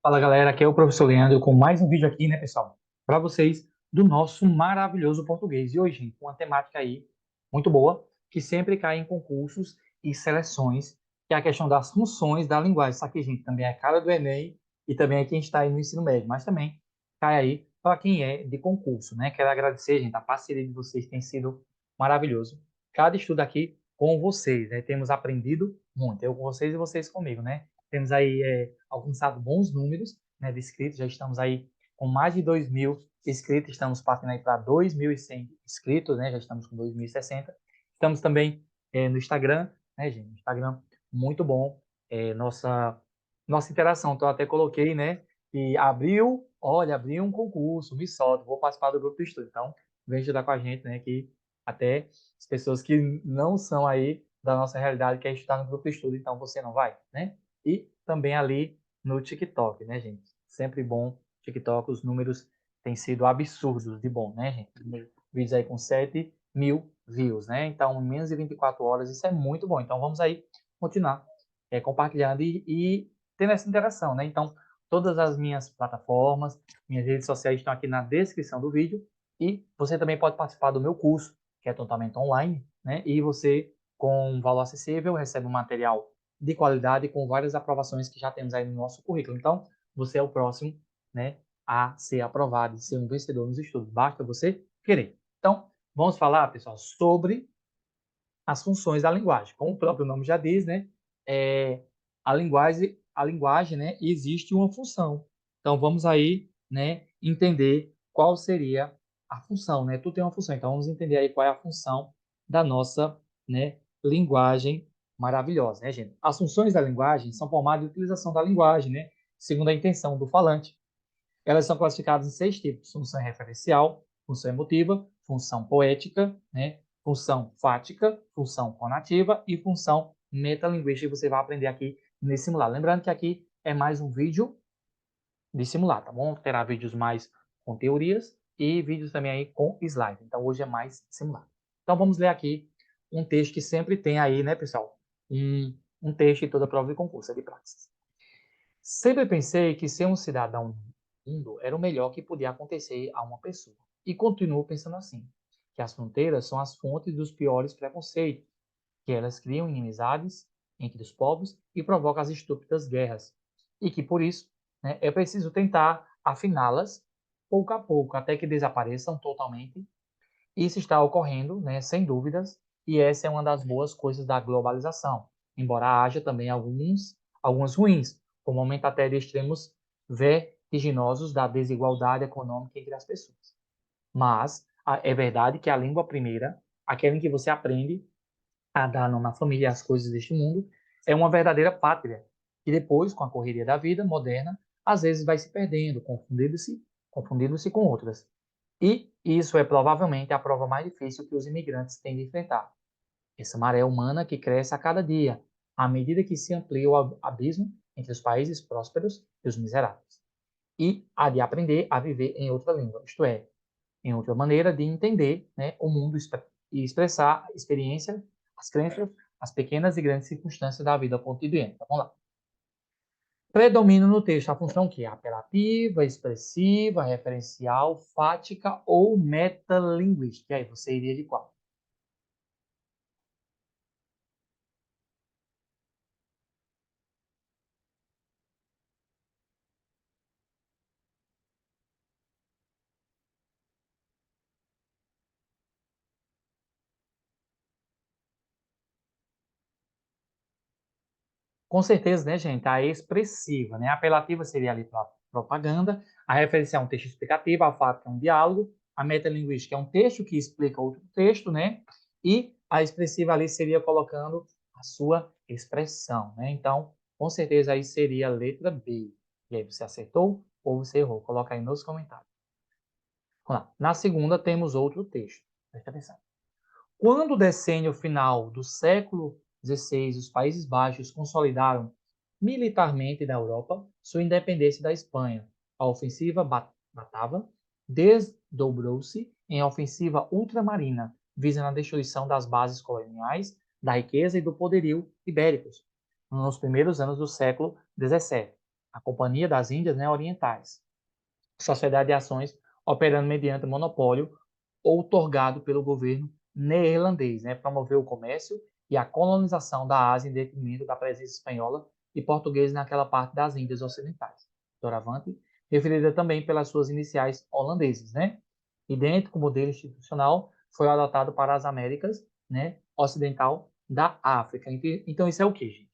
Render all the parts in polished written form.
Fala galera, aqui é o professor Leandro com mais um vídeo aqui, né, pessoal, para vocês do nosso maravilhoso português. E hoje, gente, com uma temática aí muito boa, que sempre cai em concursos e seleções, que é a questão das funções da linguagem. Isso aqui, gente, também é a cara do Enem e também é quem está aí no ensino médio, mas também cai aí para quem é de concurso, né? Quero agradecer, gente, a parceria de vocês tem sido maravilhoso. Cada estudo aqui com vocês, né? Temos aprendido muito, eu com vocês e vocês comigo, né? Temos aí alcançado bons números, né, de inscritos, já estamos aí com mais de 2.000 inscritos, estamos partindo aí para 2.100 inscritos, né, já estamos com 2.060. Estamos também no Instagram, né, gente, Instagram muito bom, nossa interação, então eu até coloquei, né, que abriu um concurso, me solto, vou participar do grupo de estudo, então vem ajudar com a gente, né, que até as pessoas que não são aí da nossa realidade querem estudar no grupo de estudo, então você não vai, né? E também ali no TikTok, né, gente? Sempre bom. TikTok, os números têm sido absurdos de bom, né, gente? Vídeos aí com 7.000 views, né? Então, em menos de 24 horas, isso é muito bom. Então, vamos aí continuar compartilhando e tendo essa interação, né? Então, todas as minhas plataformas, minhas redes sociais estão aqui na descrição do vídeo e você também pode participar do meu curso, que é totalmente online, né? E você, com um valor acessível, recebe um material de qualidade com várias aprovações que já temos aí no nosso currículo. Então, você é o próximo, né, a ser aprovado, ser um vencedor nos estudos. Basta você querer. Então, vamos falar, pessoal, sobre as funções da linguagem. Como o próprio nome já diz, né, a linguagem, né, existe uma função. Então, vamos aí, né, entender qual seria a função, né? Tudo tem uma função. Então, vamos entender aí qual é a função da nossa, né, linguagem maravilhosa, né, gente? As funções da linguagem são formadas de utilização da linguagem, né, segundo a intenção do falante. Elas são classificadas em 6 tipos: função referencial, função emotiva, função poética, né? Função fática, função conativa e função metalinguística, que você vai aprender aqui nesse simulado. Lembrando que aqui é mais um vídeo de simulado, tá bom? Terá vídeos mais com teorias e vídeos também aí com slide. Então hoje é mais simulado. Então vamos ler aqui um texto que sempre tem aí, né, pessoal? Um texto em toda prova de concurso, é de praxis. Sempre pensei que ser um cidadão do mundo era o melhor que podia acontecer a uma pessoa. E continuo pensando assim, que as fronteiras são as fontes dos piores preconceitos, que elas criam inimizades entre os povos e provocam as estúpidas guerras. E que, por isso, né, é preciso tentar afiná-las pouco a pouco, até que desapareçam totalmente. Isso está ocorrendo, né, sem dúvidas, e essa é uma das boas coisas da globalização, embora haja também algumas ruins, como o aumento até de extremos vertiginosos da desigualdade econômica entre as pessoas. Mas é verdade que a língua primeira, aquela em que você aprende a dar nome à família e às coisas deste mundo, é uma verdadeira pátria, que depois, com a correria da vida moderna, às vezes vai se perdendo, confundindo-se com outras. E isso é provavelmente a prova mais difícil que os imigrantes têm de enfrentar. Essa maré humana que cresce a cada dia, à medida que se amplia o abismo entre os países prósperos e os miseráveis. E há de aprender a viver em outra língua, isto é, em outra maneira de entender, né, o mundo e expressar a experiência, as crenças, as pequenas e grandes circunstâncias da vida cotidiana. Então, vamos lá. Predomina no texto a função que é apelativa, expressiva, referencial, fática ou metalinguística. E aí, você iria de qual? Com certeza, né, gente? A expressiva, né? A apelativa seria ali para propaganda, a referencial é um texto explicativo, a fática é um diálogo, a metalinguística é um texto que explica outro texto, né? E a expressiva ali seria colocando a sua expressão, né? Então, com certeza aí seria a letra B. E aí, você acertou ou você errou? Coloca aí nos comentários. Vamos lá. Na segunda, temos outro texto. Presta atenção. Quando o decênio final do século XVI, os Países Baixos consolidaram militarmente na Europa sua independência da Espanha, a ofensiva Batava desdobrou-se em ofensiva ultramarina, visando a destruição das bases coloniais, da riqueza e do poderio ibéricos, nos primeiros anos do século XVII. a Companhia das Índias, né, Orientais, sociedade de ações operando mediante monopólio outorgado pelo governo neerlandês, né, promoveu o comércio e a colonização da Ásia em detrimento da presença espanhola e portuguesa naquela parte das Índias Ocidentais. Doravante, referida também pelas suas iniciais holandesas, né? Idêntico modelo institucional foi adotado para as Américas, né, ocidental da África. Então isso é o que, gente?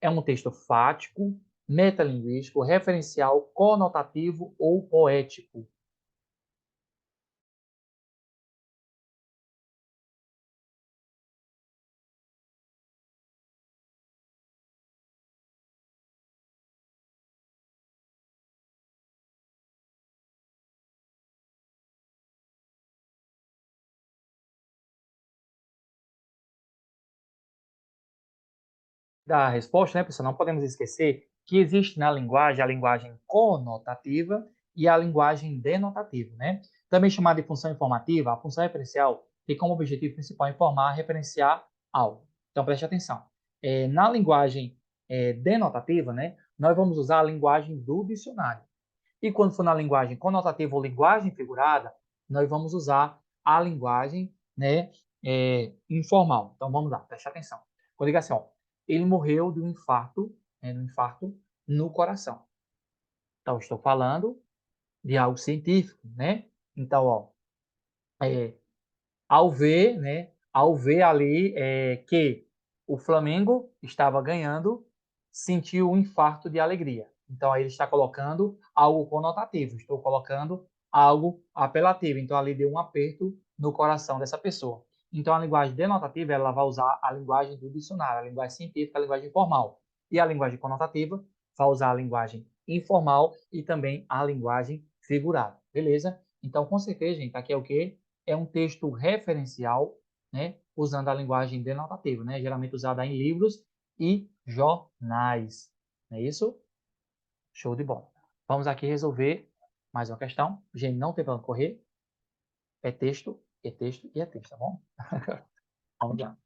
É um texto fático, metalinguístico, referencial, conotativo ou poético. Da resposta, né, pessoal, não podemos esquecer que existe na linguagem a linguagem conotativa e a linguagem denotativa, né? Também chamada de função informativa, a função referencial tem como objetivo principal informar, referenciar algo. Então, preste atenção. Na linguagem denotativa, né, nós vamos usar a linguagem do dicionário. E quando for na linguagem conotativa ou linguagem figurada, nós vamos usar a linguagem, né, informal. Então, vamos lá, preste atenção. Quando digo assim, ó, ele morreu de um infarto, né, de um infarto no coração. Então, estou falando de algo científico, né? Então, ó, é, ao ver ali que o Flamengo estava ganhando, sentiu um infarto de alegria. Então, aí ele está colocando algo conotativo, estou colocando algo apelativo. Então, ali deu um aperto no coração dessa pessoa. Então, a linguagem denotativa, ela vai usar a linguagem do dicionário, a linguagem científica, a linguagem formal. E a linguagem conotativa vai usar a linguagem informal e também a linguagem figurada. Beleza? Então, com certeza, gente, aqui é o quê? É um texto referencial, né, usando a linguagem denotativa, né, geralmente usada em livros e jornais. Não é isso? Show de bola. Vamos aqui resolver mais uma questão. Gente, não tem para onde correr. É texto, é texto e é texto, tá bom? Vamos lá.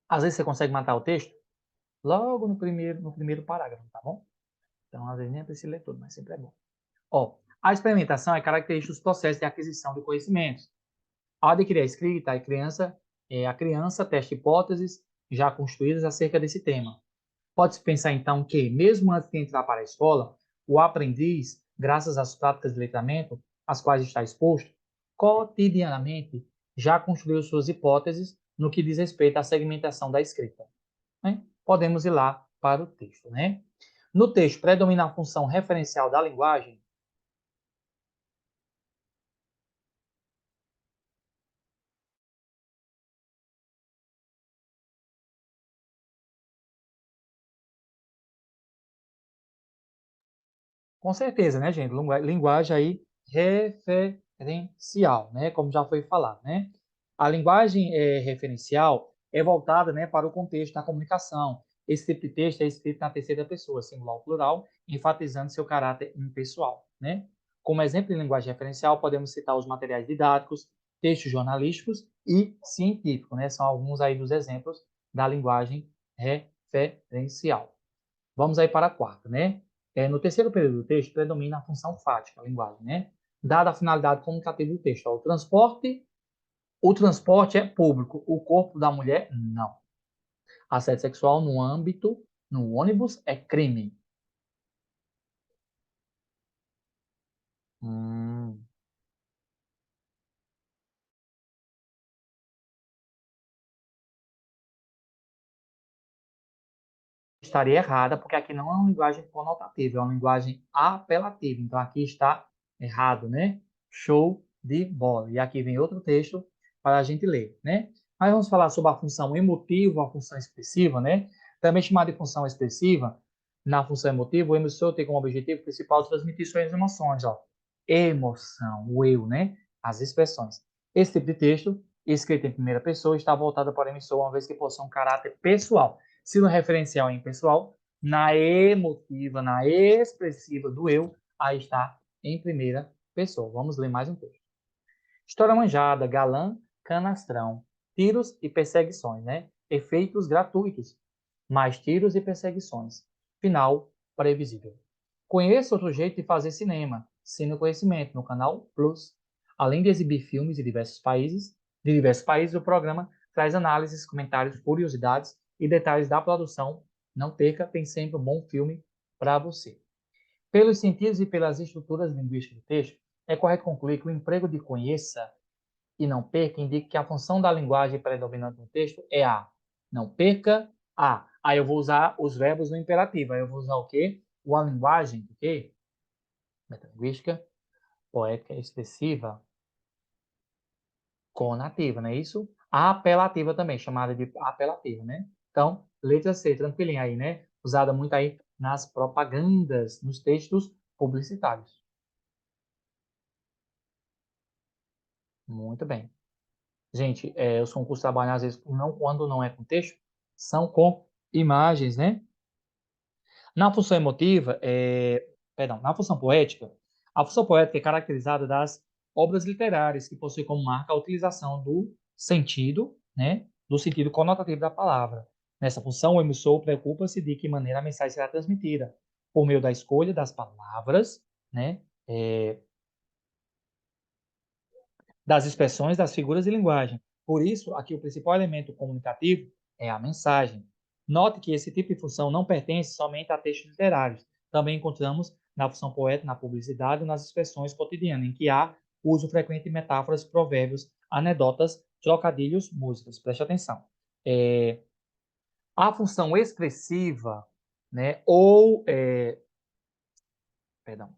Às vezes você consegue matar o texto logo no primeiro parágrafo, tá bom? Então, às vezes nem precisa ler tudo, mas sempre é bom. Ó, a experimentação é característica dos processos de aquisição de conhecimentos. Ao adquirir a escrita, a criança testa hipóteses já construídas acerca desse tema. Pode-se pensar, então, que, mesmo antes de entrar para a escola, o aprendiz, graças às práticas de letramento, às quais está exposto, cotidianamente já construiu suas hipóteses no que diz respeito à segmentação da escrita. Né? Podemos ir lá para o texto. Né? No texto, predomina a função referencial da linguagem. Com certeza, né, gente? Linguagem aí referencial, né? Como já foi falado, né? A linguagem referencial é voltada, né, para o contexto da comunicação. Esse tipo de texto é escrito na terceira pessoa, singular ou plural, enfatizando seu caráter impessoal, né? Como exemplo de linguagem referencial, podemos citar os materiais didáticos, textos jornalísticos e científicos, né? São alguns aí dos exemplos da linguagem referencial. Vamos aí para a quarta, né? No terceiro período do texto, predomina a função fática, a linguagem, né? Dada a finalidade comunicativa do texto. Ó, o transporte é público, o corpo da mulher, não. Assédio sexual no ônibus, é crime. Hum. Estaria errada, porque aqui não é uma linguagem conotativa, é uma linguagem apelativa. Então, aqui está errado, né? Show de bola. E aqui vem outro texto para a gente ler, né? Mas vamos falar sobre a função emotiva, a função expressiva, né? Também chamada de função expressiva. Na função emotiva, o emissor tem como objetivo principal transmitir suas emoções, ó. Emoção, o eu, né? As expressões. Esse tipo de texto, escrito em primeira pessoa, está voltado para o emissor, uma vez que possui um caráter pessoal. Se no referencial é impessoal, na emotiva, na expressiva do eu, aí está em primeira pessoa. Vamos ler mais um texto. História manjada, galã, canastrão, tiros e perseguições, né? Efeitos gratuitos. mais tiros e perseguições. Final previsível. Conheça outro jeito de fazer cinema, Cine Conhecimento, no canal Plus. Além de exibir filmes de diversos países, o programa traz análises, comentários, curiosidades e detalhes da produção. Não perca, tem sempre um bom filme para você. Pelos sentidos e pelas estruturas linguísticas do texto, é correto concluir que o emprego de conheça e não perca indica que a função da linguagem predominante no texto é a. Não perca a. Aí eu vou usar os verbos no imperativo. Aí eu vou usar o quê? A linguagem, ok? Metalinguística, poética, expressiva, conativa, não é isso? A apelativa também, chamada de apelativa, né? Então, letra C, tranquilinha aí, né? Usada muito aí nas propagandas, nos textos publicitários. Muito bem. Gente, eu sou um curso de trabalho, às vezes, não, quando não é com texto, são com imagens, né? Na função emotiva, perdão, na função poética, a função poética é caracterizada das obras literárias que possuem como marca a utilização do sentido, né, do sentido conotativo da palavra. Nessa função, o emissor preocupa-se de que maneira a mensagem será transmitida, por meio da escolha das palavras, né, das expressões, das figuras de linguagem. Por isso, aqui o principal elemento comunicativo é a mensagem. Note que esse tipo de função não pertence somente a textos literários. Também encontramos na função poética, na publicidade e nas expressões cotidianas, em que há uso frequente de metáforas, provérbios, anedotas, trocadilhos, músicas. Preste atenção. A função expressiva, né, perdão,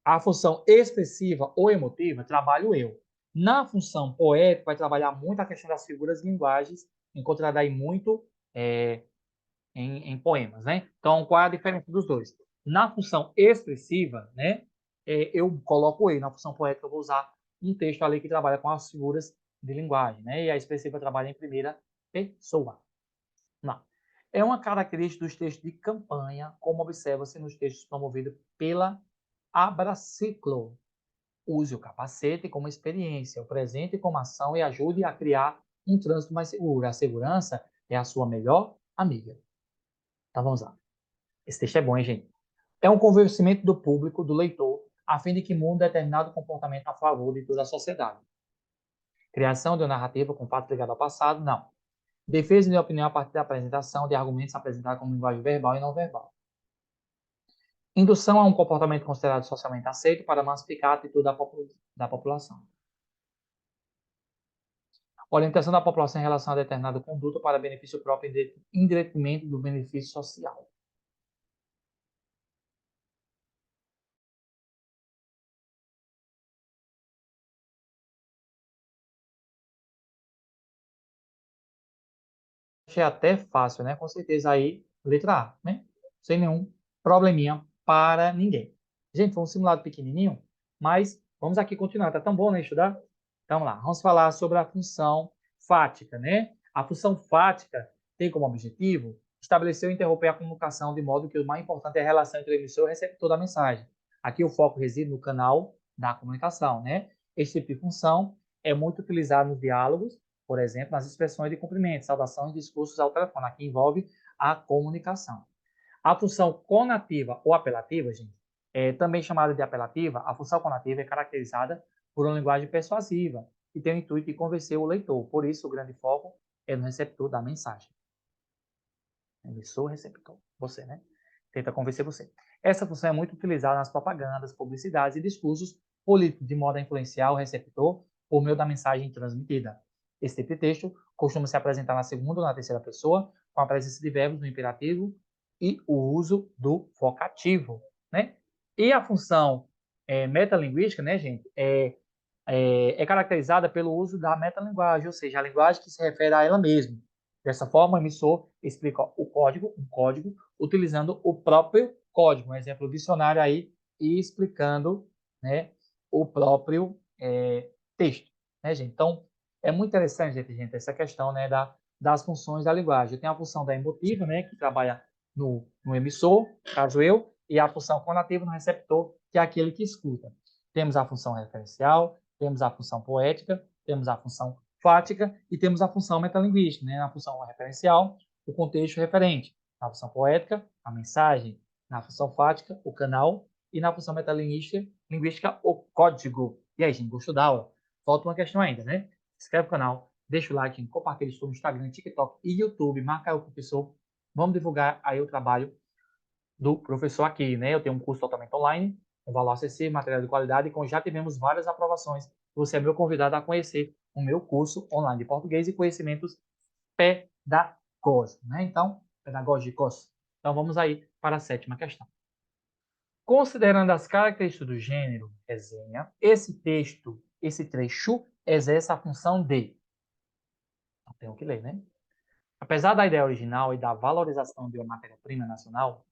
a função expressiva ou emotiva, trabalho eu. Na função poética, vai trabalhar muito a questão das figuras e linguagens, encontrará aí muito em poemas, né? Então, qual é a diferença dos dois? Na função expressiva, né, eu coloco eu. Na função poética, eu vou usar um texto ali que trabalha com as figuras de linguagem, né? E a expressiva trabalha em primeira pessoa. Não. É uma característica dos textos de campanha, como observa-se nos textos promovidos pela Abraciclo. Use o capacete como experiência, o presente como ação e ajude a criar um trânsito mais seguro. A segurança é a sua melhor amiga. Então vamos lá. Esse texto é bom, hein, gente? É um convencimento do público, do leitor, a fim de que mude determinado comportamento a favor de toda a sociedade. Criação de uma narrativa com fato ligado ao passado, não. Defesa de opinião a partir da apresentação de argumentos apresentados como linguagem verbal e não verbal. Indução a um comportamento considerado socialmente aceito para massificar a atitude da população. Orientação da população em relação a determinada conduta para benefício próprio em detrimento do benefício social. Achei até fácil, né? Com certeza aí, letra A, né? Sem nenhum probleminha para ninguém. Gente, foi um simulado pequenininho, mas vamos aqui continuar. Tá tão bom, né, estudar? Então, vamos lá. Vamos falar sobre a função fática, né? A função fática tem como objetivo estabelecer ou interromper a comunicação de modo que o mais importante é a relação entre o emissor e o receptor da mensagem. Aqui o foco reside no canal da comunicação, né? Esse tipo de função é muito utilizado nos diálogos, por exemplo, nas expressões de cumprimento, saudações e discursos ao telefone. Aqui envolve a comunicação. A função conativa ou apelativa, gente, também chamada de apelativa, a função conativa é caracterizada por uma linguagem persuasiva que tem o intuito de convencer o leitor. Por isso, o grande foco é no receptor da mensagem. Emissor, receptor, você, né? Tenta convencer você. Essa função é muito utilizada nas propagandas, publicidades e discursos políticos, de modo a influenciar o receptor por meio da mensagem transmitida. Esse tipo de texto costuma se apresentar na segunda ou na terceira pessoa, com a presença de verbos no imperativo e o uso do vocativo, né? E a função metalinguística, né, gente, é caracterizada pelo uso da metalinguagem, ou seja, a linguagem que se refere a ela mesma. Dessa forma, o emissor explica um código, utilizando o próprio código. Um exemplo, o dicionário aí, e explicando, né, o próprio texto. Né, gente? Então, é muito interessante, gente, essa questão, né, das funções da linguagem. Tem a função da emotiva, né, que trabalha no emissor, caso eu, e a função conativa no receptor, que é aquele que escuta. Temos a função referencial, temos a função poética, temos a função fática e temos a função metalinguística, né? Na função referencial, o contexto referente. Na função poética, a mensagem. Na função fática, o canal. E na função metalinguística, o código. E aí, gente, gostou da aula? Falta uma questão ainda, né? Se inscreve no canal, deixa o like, compartilha isso no Instagram, TikTok e YouTube. Marca aí o professor. Vamos divulgar aí o trabalho do professor aqui, né? Eu tenho um curso totalmente online, com valor acessível, material de qualidade, e como já tivemos várias aprovações, você é meu convidado a conhecer o meu curso online de português e conhecimentos pedagógicos, né? Então, pedagógicos. Então, vamos aí para a sétima questão. Considerando as características do gênero, resenha, esse trecho exerce a função de. Então, tenho que ler, né? Apesar da ideia original e da valorização de uma matéria-prima nacional,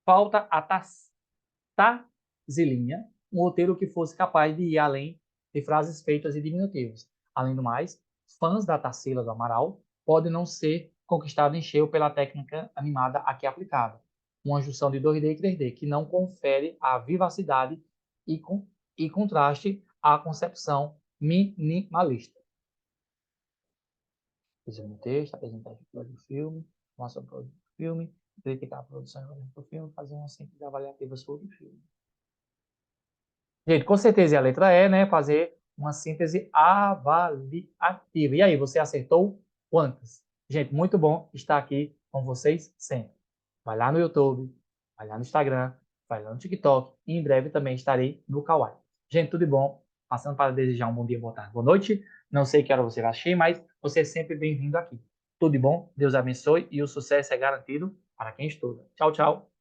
falta a Tazilinha, um roteiro que fosse capaz de ir além de frases feitas e diminutivos. Além do mais, fãs da Tarsila do Amaral podem não ser conquistados em cheio pela técnica animada aqui aplicada, uma junção de 2D e 3D, que não confere a vivacidade e, e contraste à concepção minimalista. Resumo o texto, apresentar a estrutura do filme, mostrar o produto do filme, criticar a produção do filme, fazer uma síntese avaliativa sobre o filme. Gente, com certeza é a letra E, né? Fazer uma síntese avaliativa. E aí, você acertou quantas? Gente, muito bom estar aqui com vocês sempre. Vai lá no YouTube, vai lá no Instagram, vai lá no TikTok e em breve também estarei no Kawaii. Gente, tudo de bom. Passando para desejar um bom dia, boa tarde, boa noite. Não sei que hora você vai assistir, mas você é sempre bem-vindo aqui. Tudo de bom, Deus abençoe e o sucesso é garantido para quem estuda. Tchau, tchau.